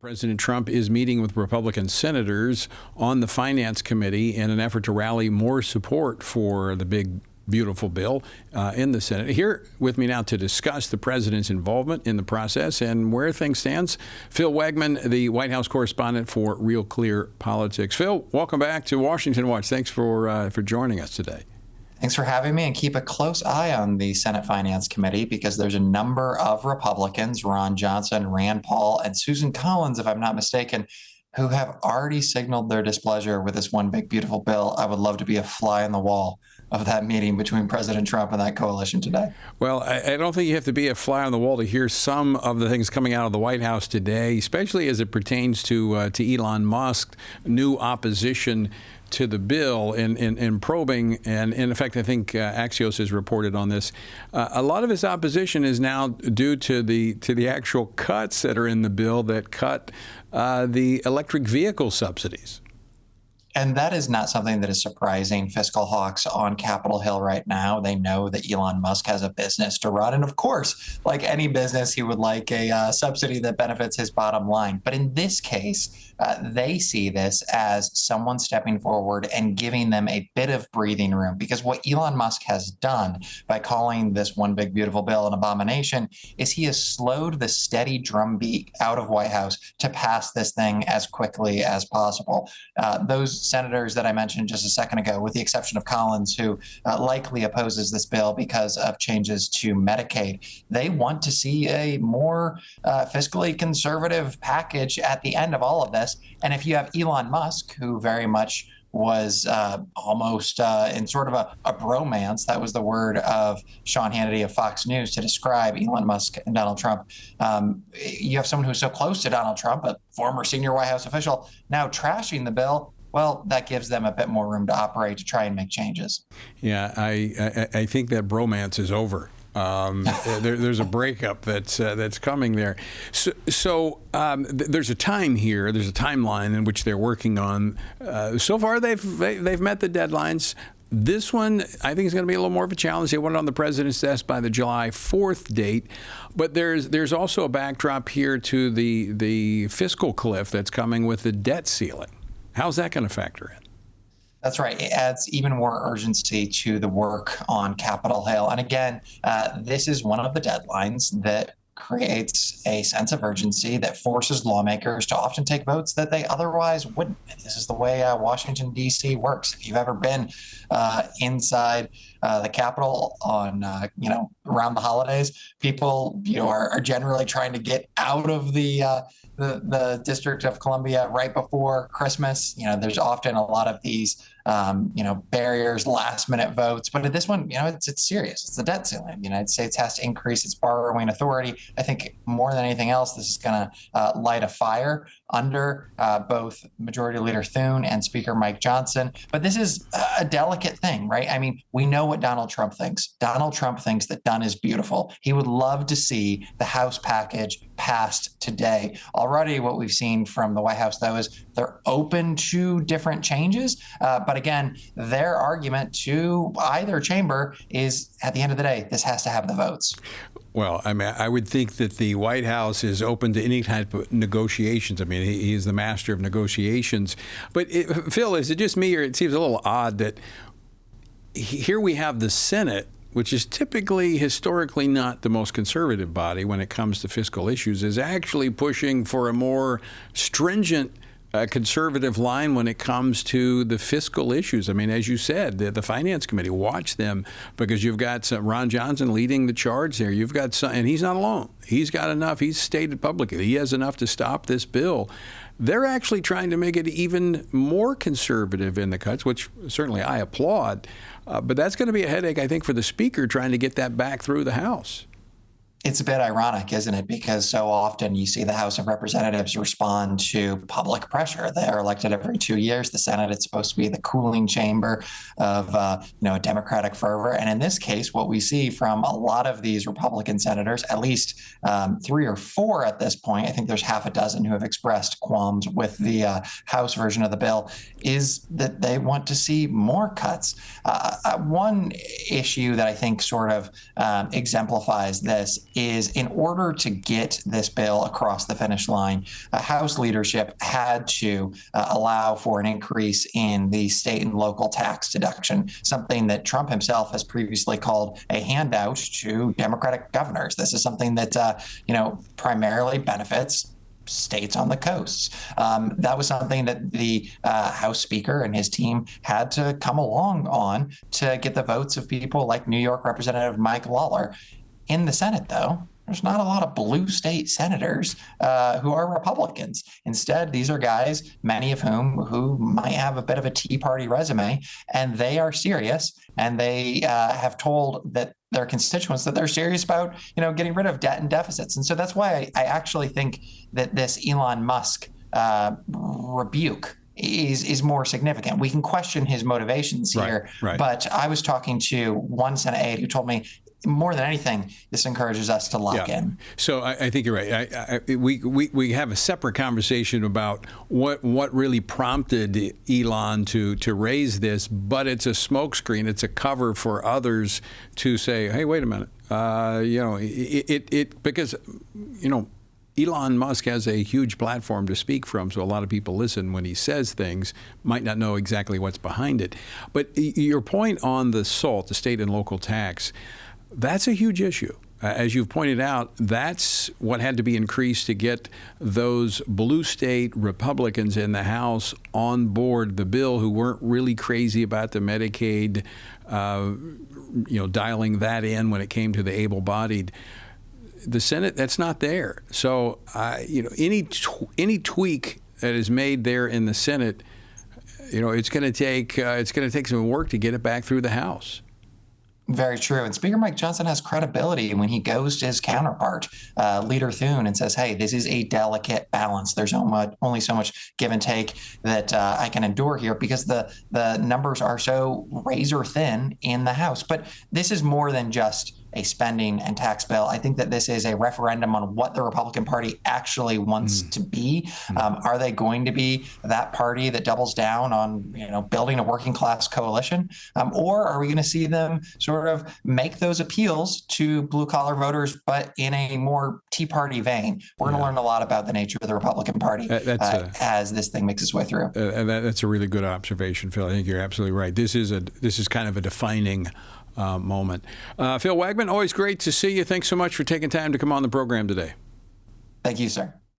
President Trump is meeting with Republican senators on the Finance Committee in an effort to rally more support for the big, beautiful bill in the Senate. Here with me now to discuss the president's involvement in the process and where things stand, Phil Wegmann, the White House correspondent for Real Clear Politics. Phil, welcome back to Washington Watch. Thanks for joining us today. Thanks for having me, and keep a close eye on the Senate Finance Committee because there's a number of Republicans, Ron Johnson, Rand Paul, and Susan Collins, if I'm not mistaken, who have already signaled their displeasure with this one big, beautiful bill. I would love to be a fly on the wall of that meeting between President Trump and that coalition today. Well, I don't think you have to be a fly on the wall to hear some of the things coming out of the White House today, especially as it pertains to Elon Musk, new opposition to the bill in probing. And in effect, I think Axios has reported on this. A lot of his opposition is now due to the actual cuts that are in the bill that cut the electric vehicle subsidies. And that is not something that is surprising. Fiscal hawks on Capitol Hill right now, they know that Elon Musk has a business to run. And of course, like any business, he would like a subsidy that benefits his bottom line. But in this case, they see this as someone stepping forward and giving them a bit of breathing room. Because what Elon Musk has done by calling this one big, beautiful bill an abomination is he has slowed the steady drumbeat out of White House to pass this thing as quickly as possible. Those senators that I mentioned just a second ago, with the exception of Collins, who likely opposes this bill because of changes to Medicaid, they want to see a more fiscally conservative package at the end of all of this. And if you have Elon Musk, who very much was almost in sort of a bromance, that was the word of Sean Hannity of Fox News to describe Elon Musk and Donald Trump. You have someone who's so close to Donald Trump, a former senior White House official, now trashing the bill. Well, that gives them a bit more room to operate to try and make changes. Yeah, I think that bromance is over. There's a breakup that's coming there. So there's a time here. There's a timeline in which they're working on. So far, they've met the deadlines. This one, I think, is going to be a little more of a challenge. They want it on the president's desk by the July 4th date. But there's also a backdrop here to the fiscal cliff that's coming with the debt ceiling. How's that going to factor in? That's right. It adds even more urgency to the work on Capitol Hill. And again, this is one of the deadlines that creates a sense of urgency that forces lawmakers to often take votes that they otherwise wouldn't. This is the way Washington, D.C. works. If you've ever been inside the Capitol on, around the holidays, people, are generally trying to get out of the District of Columbia right before Christmas. There's often a lot of these, barriers, last minute votes. But at this one, it's serious. It's the debt ceiling. The United States has to increase its borrowing authority. I think more than anything else, this is going to light a fire under both Majority Leader Thune and Speaker Mike Johnson. But this is a delicate thing, right? I mean, we know what Donald Trump thinks. Donald Trump thinks that done is beautiful. He would love to see the House package passed today. Already what we've seen from the White House, though, is they're open to different changes. But again, their argument to either chamber is, at the end of the day, this has to have the votes. Well, I mean, I would think that the White House is open to any type of negotiations. I mean, he is the master of negotiations. But Phil, is it just me, or it seems a little odd that here we have the Senate, which is typically, historically, not the most conservative body when it comes to fiscal issues, is actually pushing for a more stringent conservative line when it comes to the fiscal issues. I mean, as you said, the Finance Committee, watch them, because you've got Ron Johnson leading the charge there. You've got some, and he's not alone. He's got enough. He's stated publicly he has enough to stop this bill. They're actually trying to make it even more conservative in the cuts, which certainly I applaud. But that's going to be a headache, I think, for the Speaker trying to get that back through the House. It's a bit ironic, isn't it? Because so often you see the House of Representatives respond to public pressure. They're elected every 2 years. The Senate is supposed to be the cooling chamber of, a Democratic fervor. And in this case, what we see from a lot of these Republican senators, at least 3 or 4 at this point, I think there's half a dozen who have expressed qualms with the House version of the bill, is that they want to see more cuts. One issue that I think sort of exemplifies this is in order to get this bill across the finish line, House leadership had to allow for an increase in the state and local tax deduction, something that Trump himself has previously called a handout to Democratic governors. This is something that, primarily benefits states on the coasts. That was something that the House Speaker and his team had to come along on to get the votes of people like New York Representative Mike Lawler. In the Senate, though, there's not a lot of blue state senators who are Republicans. Instead, these are guys, many of who might have a bit of a Tea Party resume, and they are serious, and they have told that their constituents that they're serious about, getting rid of debt and deficits. And so that's why I actually think that this Elon Musk rebuke is more significant. We can question his motivations here, right. But I was talking to one Senate aide who told me, more than anything, this encourages us to lock in. So I think you're right. We have a separate conversation about what really prompted Elon to raise this, but it's a smokescreen. It's a cover for others to say, hey, wait a minute. Because Elon Musk has a huge platform to speak from, so a lot of people listen when he says things, might not know exactly what's behind it. But your point on the SALT, the state and local tax, that's a huge issue. As you've pointed out, that's what had to be increased to get those blue state Republicans in the House on board the bill who weren't really crazy about the Medicaid, dialing that in when it came to the able-bodied. The Senate, that's not there. So, any tweak that is made there in the Senate, it's going to take some work to get it back through the House. Very true. And Speaker Mike Johnson has credibility when he goes to his counterpart, Leader Thune, and says, hey, this is a delicate balance. There's only so much give and take that I can endure here because the numbers are so razor thin in the House. But this is more than just a spending and tax bill. I think that this is a referendum on what the Republican Party actually wants to be. Are they going to be that party that doubles down on, building a working class coalition? Or are we going to see them sort of make those appeals to blue collar voters, but in a more Tea Party vein? We're going to learn a lot about the nature of the Republican Party as this thing makes its way through. That's a really good observation, Phil. I think you're absolutely right. This is kind of a defining moment. Phil Wegmann, always great to see you. Thanks so much for taking time to come on the program today. Thank you, sir.